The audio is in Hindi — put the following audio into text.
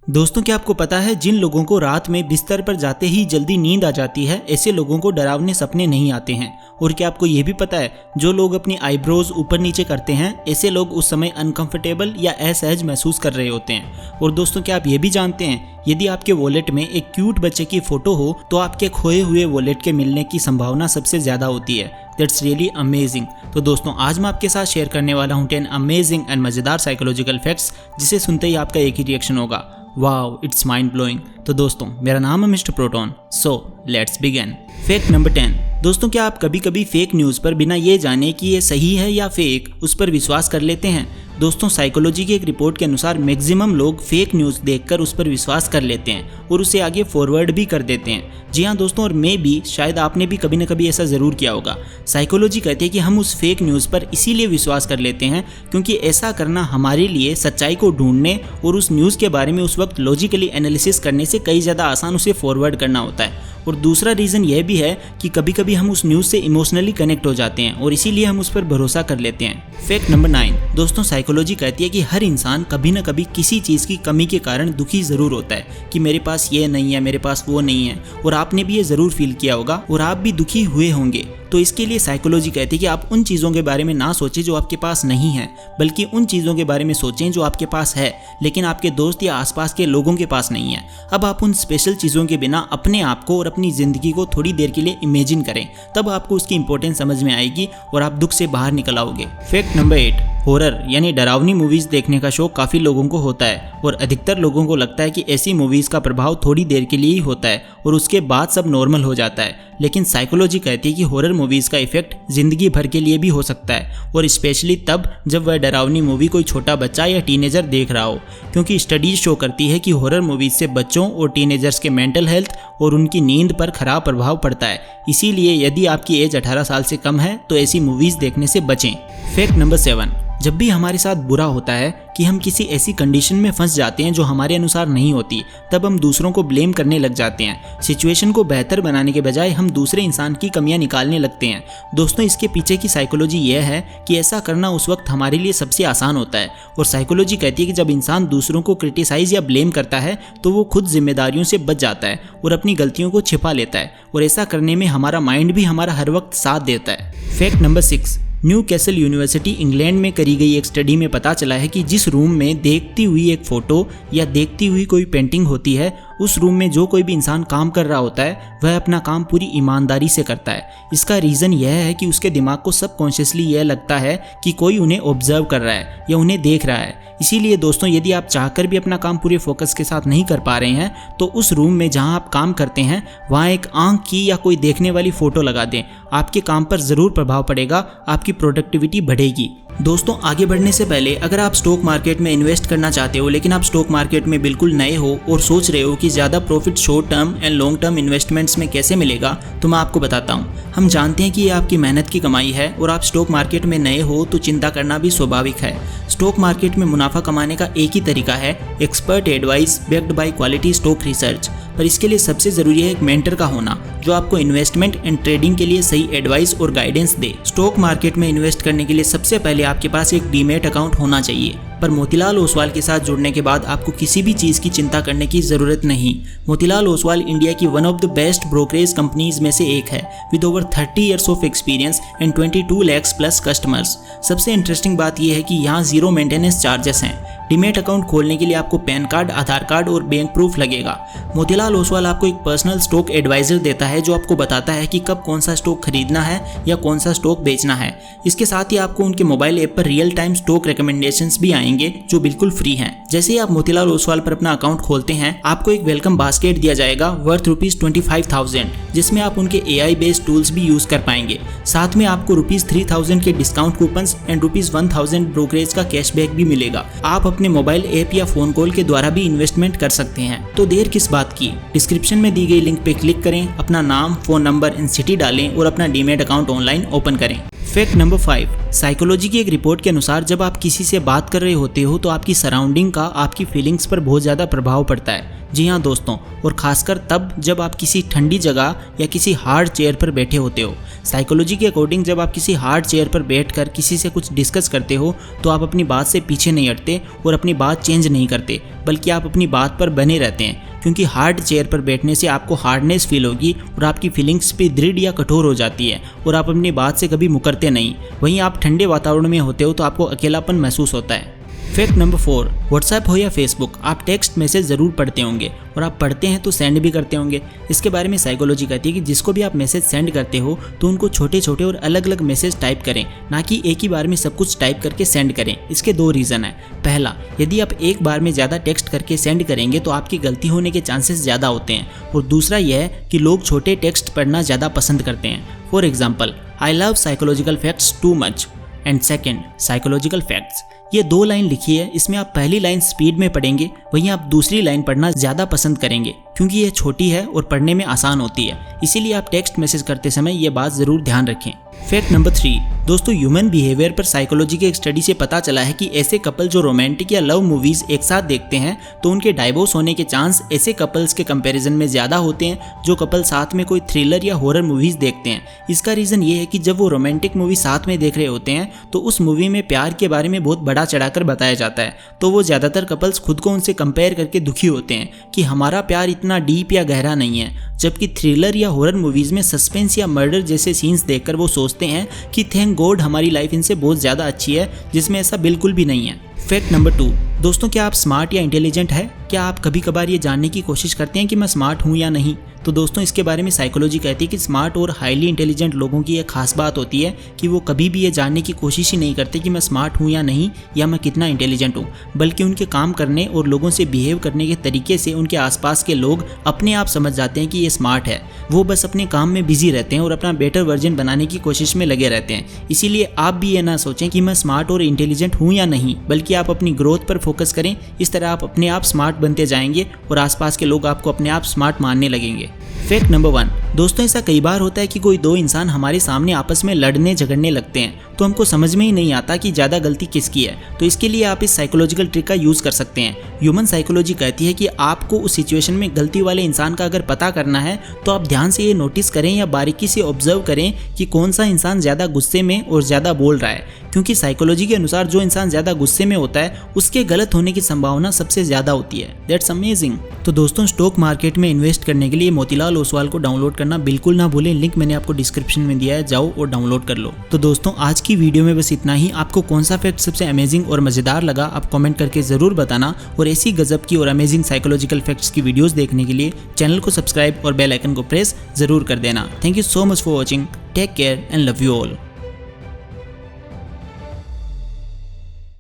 दोस्तों, क्या आपको पता है जिन लोगों को रात में बिस्तर पर जाते ही जल्दी नींद आ जाती है, ऐसे लोगों को डरावने सपने नहीं आते हैं। और क्या आपको ये भी पता है जो लोग अपनी आईब्रोज ऊपर नीचे करते हैं, ऐसे लोग उस समय अनकंफर्टेबल या असहज महसूस कर रहे होते हैं। और दोस्तों, क्या आप ये भी जानते हैं यदि आपके वॉलेट में एक क्यूट बच्चे की फोटो हो तो आपके खोए हुए वॉलेट के मिलने की संभावना सबसे ज्यादा होती है। That's really amazing. तो दोस्तों, आज मैं आपके साथ शेयर करने वाला हूँ 10 अमेजिंग एंड मजेदार साइकोलॉजिकल फैक्ट्स, जिसे सुनते ही आपका एक ही रिएक्शन होगा, वाओ इट्स माइंड ब्लोइंग। तो दोस्तों, मेरा नाम है mister proton, so let's begin. Fact number 10। दोस्तों, क्या आप कभी कभी फेक न्यूज़ पर बिना ये जाने कि ये सही है या फेक, उस पर विश्वास कर लेते हैं? दोस्तों, साइकोलॉजी की एक रिपोर्ट के अनुसार मैक्सिमम लोग फेक न्यूज़ देखकर उस पर विश्वास कर लेते हैं और उसे आगे फॉरवर्ड भी कर देते हैं। जी हाँ दोस्तों, और मैं भी, शायद आपने भी कभी न कभी ऐसा ज़रूर किया होगा। साइकोलॉजी कहती है कि हम उस फेक न्यूज़ पर इसीलिए विश्वास कर लेते हैं क्योंकि ऐसा करना हमारे लिए सच्चाई को ढूंढने और उस न्यूज़ के बारे में उस वक्त लॉजिकली एनालिसिस करने से कई ज़्यादा आसान उसे फॉरवर्ड करना होता है। और दूसरा रीज़न यह भी है कि कभी कभी हम उस न्यूज़ से इमोशनली कनेक्ट हो जाते हैं और इसीलिए हम उस पर भरोसा कर लेते हैं। Fact number 9। दोस्तों, साइकोलॉजी कहती है कि हर इंसान कभी न कभी किसी चीज़ की कमी के कारण दुखी ज़रूर होता है कि मेरे पास ये नहीं है, मेरे पास वो नहीं है। और आपने भी ये ज़रूर फील किया होगा और आप भी दुखी हुए होंगे। तो इसके लिए साइकोलॉजी कहती है कि आप उन चीज़ों के बारे में ना सोचें जो आपके पास नहीं है, बल्कि उन चीज़ों के बारे में सोचें जो आपके पास है लेकिन आपके दोस्त या आसपास के लोगों के पास नहीं है। अब आप उन स्पेशल चीज़ों के बिना अपने आप को और अपनी ज़िंदगी को थोड़ी देर के लिए इमेजिन करें, तब आपको उसकी इंपॉर्टेंस समझ में आएगी और आप दुख से बाहर निकल आओगे। Fact number 8। हॉरर यानी डरावनी मूवीज़ देखने का शौक काफ़ी लोगों को होता है और अधिकतर लोगों को लगता है कि ऐसी मूवीज़ का प्रभाव थोड़ी देर के लिए ही होता है और उसके बाद सब नॉर्मल हो जाता है। लेकिन साइकोलॉजी कहती है कि हॉरर मूवीज़ का इफेक्ट ज़िंदगी भर के लिए भी हो सकता है, और स्पेशली तब जब वह डरावनी मूवी कोई छोटा बच्चा या टीनेजर देख रहा हो, क्योंकि स्टडीज शो करती है कि हॉरर मूवीज़ से बच्चों और टीनेजर्स के मेंटल हेल्थ और उनकी नींद पर खराब प्रभाव पड़ता है। इसीलिए यदि आपकी एज 18 साल से कम है तो ऐसी मूवीज़ देखने से बचें। Fact number 7। जब भी हमारे साथ बुरा होता है कि हम किसी ऐसी कंडीशन में फंस जाते हैं जो हमारे अनुसार नहीं होती, तब हम दूसरों को ब्लेम करने लग जाते हैं। सिचुएशन को बेहतर बनाने के बजाय हम दूसरे इंसान की कमियां निकालने लगते हैं। दोस्तों, इसके पीछे की साइकोलॉजी यह है कि ऐसा करना उस वक्त हमारे लिए सबसे आसान होता है। और साइकोलॉजी कहती है कि जब इंसान दूसरों को क्रिटिसाइज या ब्लेम करता है तो वो खुद जिम्मेदारियों से बच जाता है और अपनी गलतियों को छिपा लेता है, और ऐसा करने में हमारा माइंड भी हमारा हर वक्त साथ देता है। Fact number 6। New castle university England में करी गई एक स्टडी में पता चला है कि जिस रूम में देखती हुई एक फ़ोटो या देखती हुई कोई पेंटिंग होती है, उस रूम में जो कोई भी इंसान काम कर रहा होता है वह अपना काम पूरी ईमानदारी से करता है। इसका रीज़न यह है कि उसके दिमाग को सबकॉन्शियसली यह लगता है कि कोई उन्हें ऑब्जर्व कर रहा है या उन्हें देख रहा है। इसीलिए दोस्तों, यदि आप चाहकर भी अपना काम पूरे फोकस के साथ नहीं कर पा रहे हैं तो उस रूम में जहां आप काम करते हैं वहां एक आंख की या कोई देखने वाली फ़ोटो लगा दें। आपके काम पर ज़रूर प्रभाव पड़ेगा, आपकी प्रोडक्टिविटी बढ़ेगी। दोस्तों, आगे बढ़ने से पहले अगर आप स्टॉक मार्केट में इन्वेस्ट करना चाहते हो लेकिन आप स्टॉक मार्केट में बिल्कुल नए हो और सोच रहे हो कि ज़्यादा profit short term and long term investments में कैसे मिलेगा, तो मैं आपको बताता हूँ। हम जानते हैं कि ये आपकी मेहनत की कमाई है और आप स्टॉक मार्केट में नए हो तो चिंता करना भी स्वाभाविक है। स्टॉक मार्केट में मुनाफा कमाने का एक ही तरीका है, expert advice backed by quality stock research. पर इसके लिए सबसे ज़रूरी है एक मेंटर का होना जो आपको इन्वेस्टमेंट एंड ट्रेडिंग के लिए सही एडवाइस और गाइडेंस दे। स्टॉक मार्केट में इन्वेस्ट करने के लिए सबसे पहले आपके पास एक डीमैट अकाउंट होना चाहिए। पर मोतीलाल ओसवाल के साथ जुड़ने के बाद आपको किसी भी चीज़ की चिंता करने की ज़रूरत नहीं। मोतीलाल ओसवाल इंडिया की one of the best brokerage companies में से एक है with over 30 years of experience and 22 lakh plus customers. सबसे इंटरेस्टिंग बात यह है कि यहाँ जीरो मेंटेनेंस चार्जेस हैं। डीमैट अकाउंट खोलने के लिए आपको पैन कार्ड, आधार कार्ड और बैंक प्रूफ लगेगा। मोतीलाल ओसवाल आपको एक पर्सनल स्टॉक एडवाइजर देता है जो आपको बताता है कि कब कौन सा स्टॉक खरीदना है या कौन सा स्टॉक बेचना है। इसके साथ ही आपको उनके मोबाइल ऐप पर रियल टाइम स्टॉक रिकमेंडेशंस भी आएंगे जो बिल्कुल फ्री हैं। जैसे ही आप मोतीलाल ओसवाल पर अपना अकाउंट खोलते हैं आपको एक वेलकम बास्केट दिया जाएगा वर्थ ₹25,000, जिसमें आप उनके AI बेस्ड टूल्स भी यूज कर पाएंगे। साथ में आपको ₹3,000 के डिस्काउंट कूपन्स एंड ₹1,000 ब्रोकरेज का कैशबैक भी मिलेगा। आप अपने मोबाइल ऐप या फोन कॉल के द्वारा भी इन्वेस्टमेंट कर सकते हैं। तो देर किस बात की, डिस्क्रिप्शन में दी गई लिंक पे क्लिक करें, अपना नाम, फोन नंबर एंड सिटी डालें और अपना डीमैट अकाउंट ऑनलाइन ओपन करें। फैक्ट नंबर 5, साइकोलॉजी की एक रिपोर्ट के अनुसार जब आप किसी से बात कर रहे होते हो तो आपकी सराउंडिंग का आपकी फीलिंग्स पर बहुत ज़्यादा प्रभाव पड़ता है। जी हाँ दोस्तों, और खासकर तब जब आप किसी ठंडी जगह या किसी हार्ड चेयर पर बैठे होते हो। साइकोलॉजी के अकॉर्डिंग जब आप किसी हार्ड चेयर पर बैठकर किसी से कुछ डिस्कस करते हो तो आप अपनी बात से पीछे नहीं हटते और अपनी बात चेंज नहीं करते, बल्कि आप अपनी बात पर बने रहते हैं, क्योंकि हार्ड चेयर पर बैठने से आपको हार्डनेस फील होगी और आपकी फीलिंग्स भी दृढ़ या कठोर हो जाती है और आप अपनी बात से कभी मुकरते नहीं। वहीं आप ठंडे वातावरण में होते हो तो आपको अकेलापन महसूस होता है। फैक्ट नंबर 4, व्हाट्सएप हो या फेसबुक, आप टेक्स्ट मैसेज ज़रूर पढ़ते होंगे और आप पढ़ते हैं तो सेंड भी करते होंगे। इसके बारे में साइकोलॉजी कहती है कि जिसको भी आप मैसेज सेंड करते हो तो उनको छोटे छोटे और अलग अलग मैसेज टाइप करें, ना कि एक ही बार में सब कुछ टाइप करके सेंड करें। इसके 2 रीज़न है। पहला, यदि आप एक बार में ज़्यादा टेक्स्ट करके सेंड करेंगे तो आपकी गलती होने के चांसेस ज़्यादा होते हैं, और दूसरा यह है कि लोग छोटे टेक्स्ट पढ़ना ज़्यादा पसंद करते हैं। For example, I love psychological facts too much and second psychological facts. ये 2 लाइन लिखी है, इसमें आप पहली लाइन स्पीड में पढ़ेंगे, वहीं आप दूसरी लाइन पढ़ना ज़्यादा पसंद करेंगे क्योंकि ये छोटी है और पढ़ने में आसान होती है। इसीलिए आप टेक्स्ट मैसेज करते समय ये बात ज़रूर ध्यान रखें। फैक्ट नंबर 3, दोस्तों ह्यूमन बिहेवियर पर साइकोलॉजी के एक स्टडी से पता चला है कि ऐसे कपल जो रोमांटिक या लव मूवीज़ एक साथ देखते हैं तो उनके डाइवोर्स होने के चांस ऐसे कपल्स के कंपैरिजन में ज़्यादा होते हैं जो कपल साथ में कोई थ्रिलर या हॉरर मूवीज़ देखते हैं। इसका रीज़न ये है कि जब वो रोमांटिक मूवी साथ में देख रहे होते हैं तो उस मूवी में प्यार के बारे में बहुत बड़ा चढ़ाकर बताया जाता है, तो वो ज़्यादातर कपल्स खुद को उनसे कंपेयर करके दुखी होते हैं कि हमारा प्यार इतना डीप या गहरा नहीं है। जबकि थ्रिलर या हॉरर मूवीज़ में सस्पेंस या मर्डर जैसे सीन्स देखकर वो सोचते हैं कि थैंक गॉड हमारी लाइफ इनसे बहुत ज़्यादा अच्छी है, जिसमें ऐसा बिल्कुल भी नहीं है। फैक्ट नंबर 2, दोस्तों क्या आप स्मार्ट या इंटेलिजेंट है? क्या आप कभी कभार ये जानने की कोशिश करते हैं कि मैं स्मार्ट हूँ या नहीं? तो दोस्तों इसके बारे में साइकोलॉजी कहती है कि स्मार्ट और हाईली इंटेलिजेंट लोगों की एक खास बात होती है कि वो कभी भी ये जानने की कोशिश ही नहीं करते कि मैं स्मार्ट हूँ या नहीं, या मैं कितना इंटेलिजेंट हूँ, बल्कि उनके काम करने और लोगों से बिहेव करने के तरीके से उनके आसपास के लोग अपने आप समझ जाते हैं कि ये स्मार्ट है। वो बस अपने काम में बिजी रहते हैं और अपना बेटर वर्जन बनाने की कोशिश में लगे रहते हैं। इसीलिए आप भी ये ना सोचें कि मैं स्मार्ट और इंटेलिजेंट हूँ या नहीं, बल्कि आप अपनी ग्रोथ पर फोकस करें। इस तरह आप अपने आप स्मार्ट बनते जाएंगे और आसपास के लोग आपको अपने आप स्मार्ट मानने लगेंगे। फैक्ट नंबर 1, दोस्तों ऐसा कई बार होता है कि कोई 2 इंसान हमारे सामने आपस में लड़ने झगड़ने लगते हैं तो हमको समझ में ही नहीं आता कि ज़्यादा गलती किसकी है। तो इसके लिए आप इस साइकोलॉजिकल ट्रिक का यूज़ कर सकते हैं। ह्यूमन साइकोलॉजी कहती है कि आपको उस सिचुएशन में गलती वाले इंसान का अगर पता करना है तो आप ध्यान से ये नोटिस करें या बारीकी से ऑब्जर्व करें कि कौन सा इंसान ज़्यादा गुस्से में और ज़्यादा बोल रहा है, क्योंकि साइकोलॉजी के अनुसार जो इंसान ज़्यादा गुस्से में होता है उसके गलत होने की संभावना सबसे ज़्यादा होती है। That's amazing. तो दोस्तों स्टॉक मार्केट में इन्वेस्ट करने के लिए मोतीलाल ओसवाल को डाउनलोड करना बिल्कुल ना भूलें, लिंक मैंने आपको डिस्क्रिप्शन में दिया है, जाओ और डाउनलोड कर लो। तो दोस्तों आज की वीडियो में बस इतना ही। आपको कौन सा फैक्ट सबसे अमेजिंग और मज़ेदार लगा आप कमेंट करके ज़रूर बताना, और ऐसी गजब की और अमेजिंग साइकोलॉजिकल फैक्ट्स की वीडियोस देखने के लिए चैनल को सब्सक्राइब और बेल आइकन को प्रेस ज़रूर कर देना। Thank you so much for watching. Take care and love you all.